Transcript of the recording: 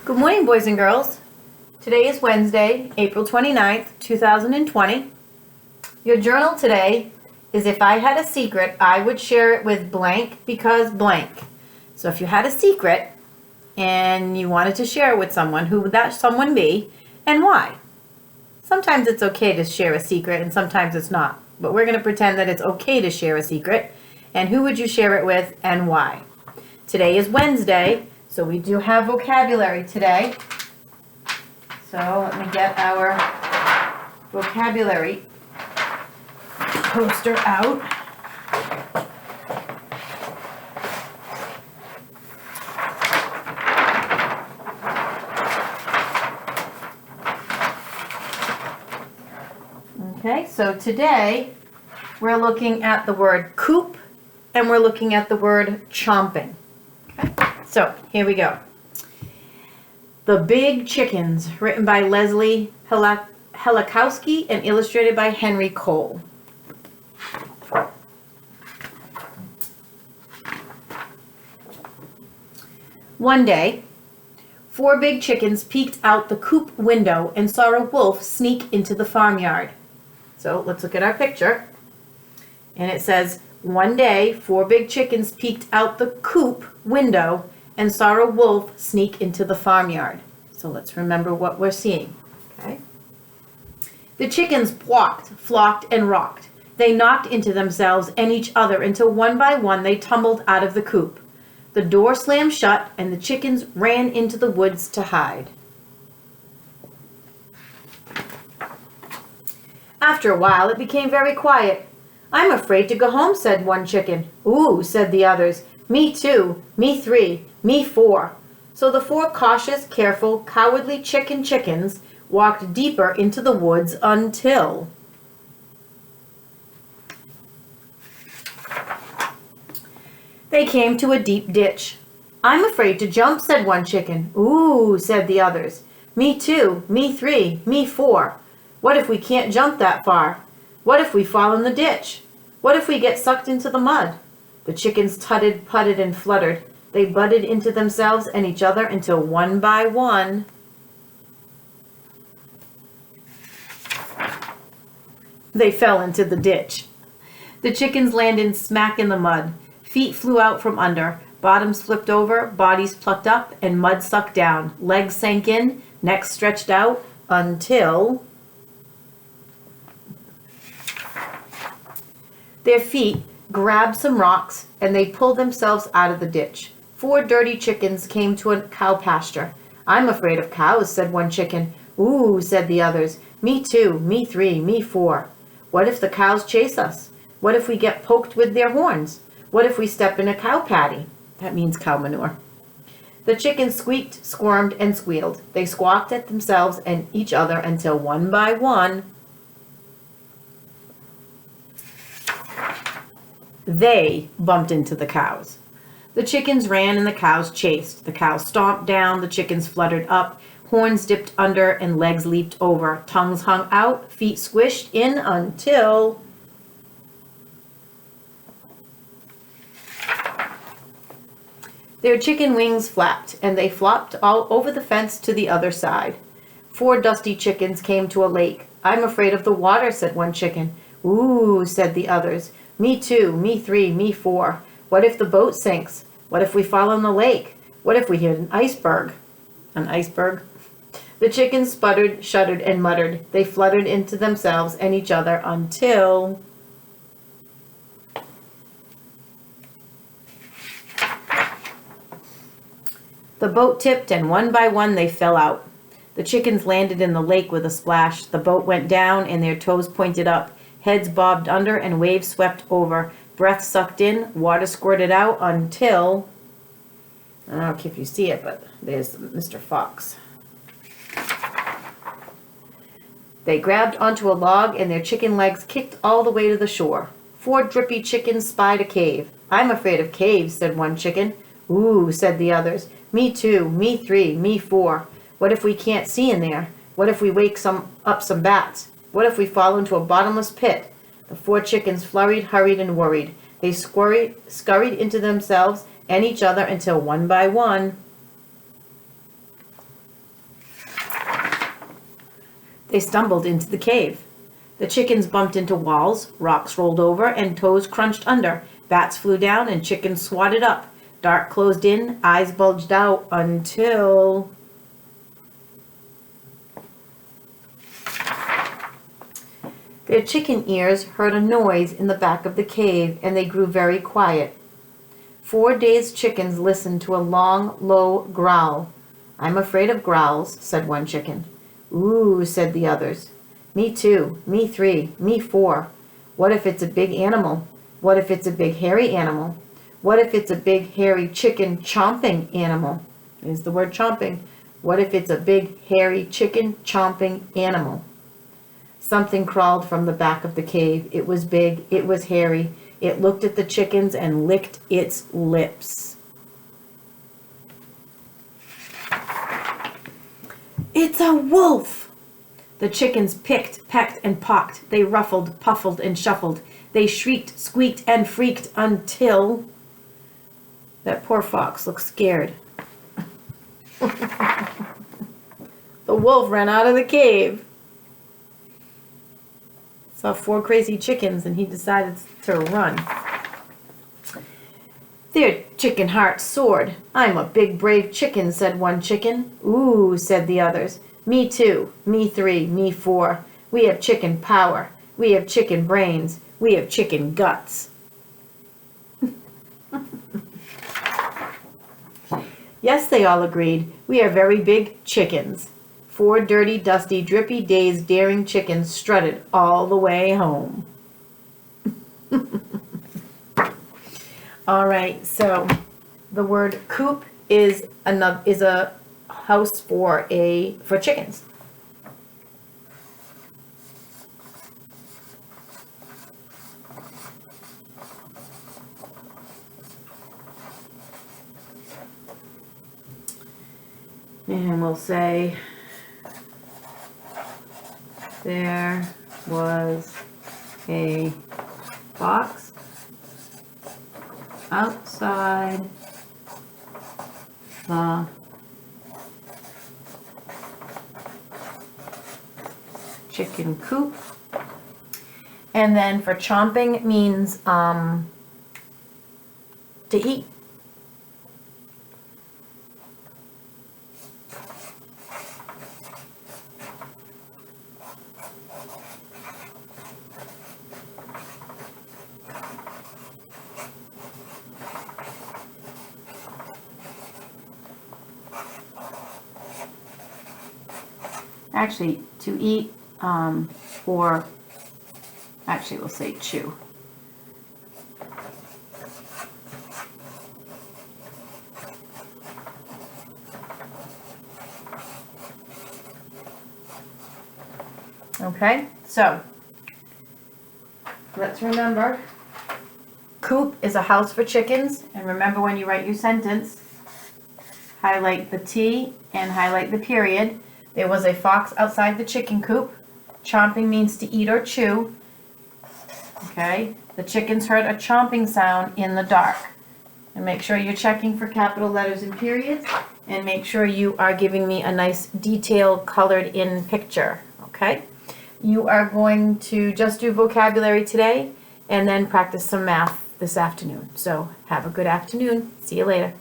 Good morning, boys and girls. Today is Wednesday, April 29th, 2020. Your journal today is if I had a secret, I would share it with blank because blank. So if you had a secret and you wanted to share it with someone, who would that someone be and why? Sometimes it's okay to share a secret and sometimes it's not. But we're going to pretend that it's okay to share a secret. And who would you share it with and why? Today is Wednesday. So we do have vocabulary today. So let me get our vocabulary poster out. Okay, so today we're looking at the word coop and we're looking at the word chomping. Okay. So, here we go. The Big Chickens, written by Leslie Helikowski and illustrated by Henry Cole. One day, 4 big chickens peeked out the coop window and saw a wolf sneak into the farmyard. So, let's look at our picture. And it says, one day, 4 big chickens peeked out the coop window and saw a wolf sneak into the farmyard. So let's remember what we're seeing. Okay. The chickens walked, flocked, and rocked. They knocked into themselves and each other until one by one they tumbled out of the coop. The door slammed shut and the chickens ran into the woods to hide. After a while, it became very quiet. "I'm afraid to go home," said one chicken. "Ooh," said the others. "Me too, me 3, me 4. So the 4 cautious, careful, cowardly chickens walked deeper into the woods until they came to a deep ditch. "I'm afraid to jump," said one chicken. "Ooh," said the others. "Me too, me 3, me 4. What if we can't jump that far? What if we fall in the ditch? What if we get sucked into the mud?" The chickens tutted, putted, and fluttered. They butted into themselves and each other until one by one they fell into the ditch. The chickens landed smack in the mud. Feet flew out from under, bottoms flipped over, bodies plucked up, and mud sucked down. Legs sank in, necks stretched out, until their feet grabbed some rocks and they pulled themselves out of the ditch. 4 dirty chickens came to a cow pasture. "I'm afraid of cows," said one chicken. "Ooh," said the others. "Me too, me 3, me 4. What if the cows chase us? What if we get poked with their horns? What if we step in a cow patty?" That means cow manure. The chickens squeaked, squirmed, and squealed. They squawked at themselves and each other until one by one they bumped into the cows. The chickens ran and the cows chased. The cows stomped down, the chickens fluttered up, horns dipped under and legs leaped over. Tongues hung out, feet squished in until their chicken wings flapped and they flopped all over the fence to the other side. 4 dusty chickens came to a lake. "I'm afraid of the water," said one chicken. "Ooh," said the others. "Me too, me 3, me 4. What if the boat sinks? What if we fall in the lake? What if we hit an iceberg?" An iceberg? The chickens sputtered, shuddered, and muttered. They fluttered into themselves and each other until the boat tipped and one by one they fell out. The chickens landed in the lake with a splash. The boat went down and their toes pointed up. Heads bobbed under and waves swept over. Breath sucked in, water squirted out until, I don't know if you see it, but there's Mr. Fox. They grabbed onto a log and their chicken legs kicked all the way to the shore. 4 drippy chickens spied a cave. "I'm afraid of caves," said one chicken. "Ooh," said the others. "Me too, me 3, me 4. What if we can't see in there? What if we wake up some bats? What if we fall into a bottomless pit?" The 4 chickens flurried, hurried, and worried. They scurried into themselves and each other until one by one They stumbled into the cave. The chickens bumped into walls, rocks rolled over, and toes crunched under. Bats flew down and chickens swatted up. Dark closed in, eyes bulged out until... Their chicken ears heard a noise in the back of the cave, and they grew very quiet. 4 dazed chickens listened to a long, low growl. "I'm afraid of growls," said one chicken. "Ooh," said the others. "Me too. Me 3. Me 4. What if it's a big animal? What if it's a big hairy animal? What if it's a big hairy chicken chomping animal?" There's the word chomping. What if it's a big hairy chicken chomping animal? Something crawled from the back of the cave. It was big. It was hairy. It looked at the chickens and licked its lips. "It's a wolf!" The chickens picked, pecked, and pocked. They ruffled, puffled, and shuffled. They shrieked, squeaked, and freaked until... That poor fox looked scared. The wolf ran out of the cave. Saw 4 crazy chickens and he decided to run. Their chicken hearts soared. "I'm a big brave chicken," said one chicken. "Ooh," said the others. "Me 2. Me 3. Me 4. We have chicken power. We have chicken brains. We have chicken guts." "Yes," they all agreed. "We are very big chickens." 4 dirty, dusty, drippy, dazed, daring chickens strutted all the way home. All right, so the word coop is a house for chickens. And we'll say there was a fox outside the chicken coop. And then for chomping means to eat. Actually, to eat, or actually we'll say chew. Okay, so let's remember, coop is a house for chickens, and remember when you write your sentence, highlight the T and highlight the period. There was a fox outside the chicken coop. Chomping means to eat or chew. Okay, the chickens heard a chomping sound in the dark. And make sure you're checking for capital letters and periods, and make sure you are giving me a nice detailed colored in picture. Okay, you are going to just do vocabulary today and then practice some math this afternoon. So have a good afternoon. See you later.